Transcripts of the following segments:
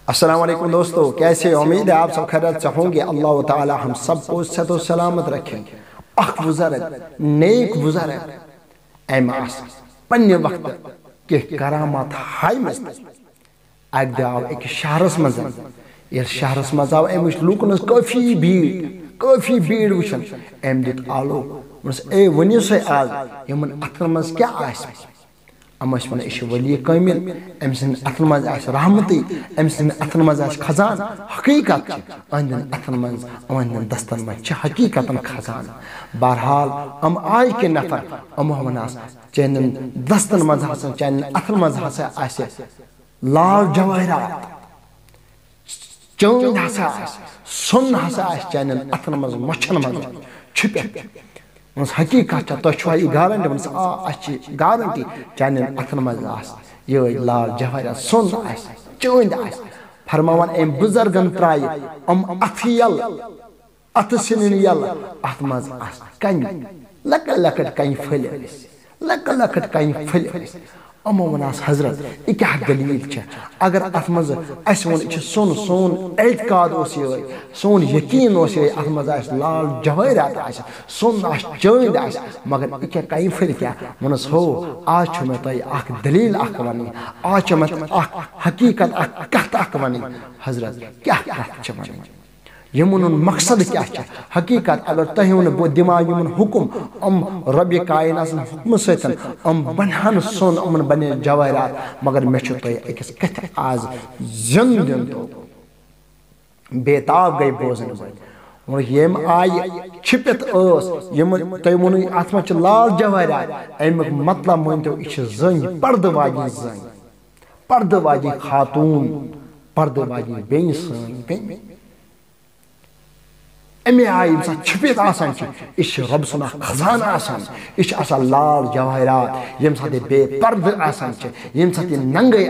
अस्सलाम वालेकुम दोस्तों, कैसे? उम्मीद है आप सब खैरियत से होंगे। अल्लाह ताला हम सबको सेहत व सलामत रखें। अख बुज़र्ग नेक बुज़र्ग एमास पन्ने वक्त के करामात हाय मस्त अक दाव एक शहरस मज ये शहरस मज आव एम लूकन काफी भीड़ वुचन एम दित आलो ए वनियो से आज यमन अथर मज क्या आस अमस वन इश वली कामिल एम सिन अथन मज आस रहमती एम सिन अथन मज आस खजान हकीकत अंदन अथन मज अंदन दस्तन मज हकीकतन खजान। बहरहाल हम आय के नफर हम वनास चैनन दस्तन मज हसन चैनन अथन मज हसा आस लाल जवाहरात चौंद हसा आस सुन हसा आस चैनन अथन मज मछन मज छुप हकीकत तुम गारंटी वन गारंटी चान अथन मज ये लाल जवाहरात सुन चंद फरमान अम बुजुर्गन त्राय अथ यल अथ सिन यल अत मज कन लकट लकट कन फल लकट कन फल अमो वनास हजरत यह क्या दलील अगर अत मज वो सोन सोन एतकाद सोन यकीन अत मज लाल जवाहरात सोन चंद मगर यह क्या कई फल क्या वनस हो आज मे तुम दलील वन आज मे हकीकत कत वन हजरत क्या वन यमुन मकसद क्या हकीकत अगर तुम वो दिमाग यमुन हुक्म रब कायनात हुक्म सतन बनहन सोन अमन बने जवाहरात मगर मे अकिस कथ आज जन दिन तो बेताब गई बोजन यम आय छिपित तुम वो अत मे लाल जवाहरात अमुक मतलब वन तो यह जन पर्द वाजी खातून पर्द वाजी बेन सन अमे आय छिपित यह रब सुना खजाना यह लाल जवाहरात यम साथ बे पर्द यम साथ नंगे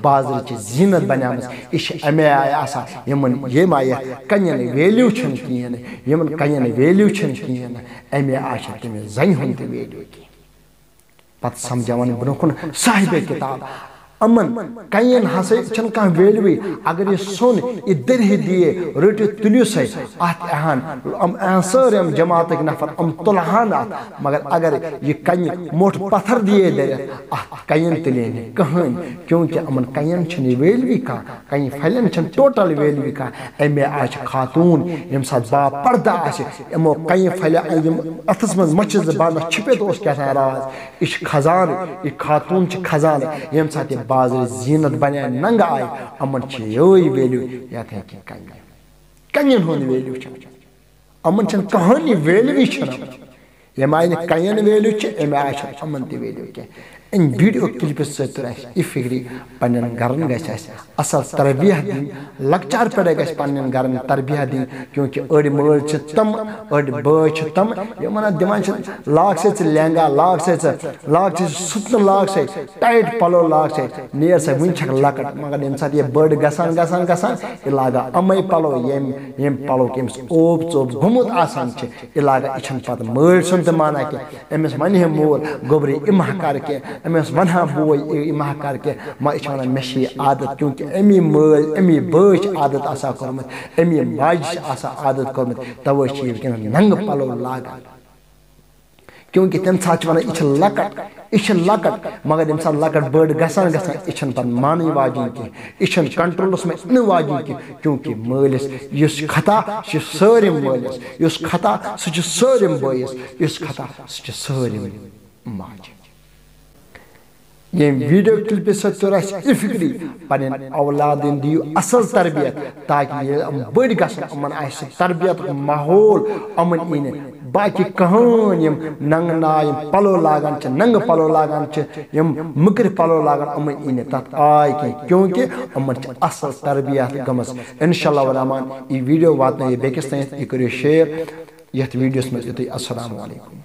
बाजार जीनत बना यह अमे आय यम आय कन वैल्यू कहें यम कन वैल्यू कहें अमे आय तम जन हूं वैल्यू पे समझान ब्रोह साहिब किताब अमन कन हसा कह वैल्यू अगर यह सोन यह दरह दिए रटि तुलियो से अहन सारे जमात नफर तुलहान मगर अगर यह कन मोट पत्थर दिए दर कन तुले कहें क्योंकि अमन कन वैल्यू कन फलन टोटल वैल्यू अमे आज खातून यम साथ बा पर्दा यमो कन फल अथस मज मचज बान छिपित क्या राज यह खजान यह खातून खजान यम साथ बाजार जीनत बने नंग आय अमन ये वैल्यू ये कन हूं वैल्यू अमन कहानी वैल्यू यम आय कन वैल्यू अमे आय अमन वैल्यू कह इन वीडियो क्लिप सह फिक्री पन्न गरन असल तरबियत दिन लकचार पे गन्न गरन तरबियत दिन क्योंकि अड़ मल तम अड़ बच तम दिवान लाग से लहंगा लाग से सुतन लाग से टाइट पलो लाग से नेर से वन लकट मगर यम साथ यह बड़ गसान गसान गसान यह लागा अमे पलो यम पलो कमिस ओब चोब गुमुत आसान यह लागा यह पे मल सुन तो माना कह अमिस वन मोल गोबरी इमह कर के अमिस वना बोय इमह कर के वन मे आदत क्योंकि अमी मल अमी बच आदत आसा कर्मत अमी माज आदत कर्मत तवे नंग पलो लागान क्योंकि तम सात वन यह लकट मगर यम लकट बड़ गसान गसान पे मान वाजिन कह यह कंट्रोलस में इन वाजिन कह क्योंकि मलिस खता सारिम मलिस खता सह सारिम बयस खता सह सारिम माज ये वीडियो क्लिप सह फिक्री पन्न औलादन दियो असल तरबियत ताकि बड़ गन तरबियत माहौल अमन इन बाकी कहान यम नंग नाय पलो लागान नंग पलो लागान यम मुकर पलो लागान अमन इन तथ आय कह क्योंकि अमन असल तरबियत गमस इंशाअल्लाह रहमान ये वीडियो वात बेकिस तक यह करो शेयर यथ वीडियोस में अस्सलामु अलैकुम।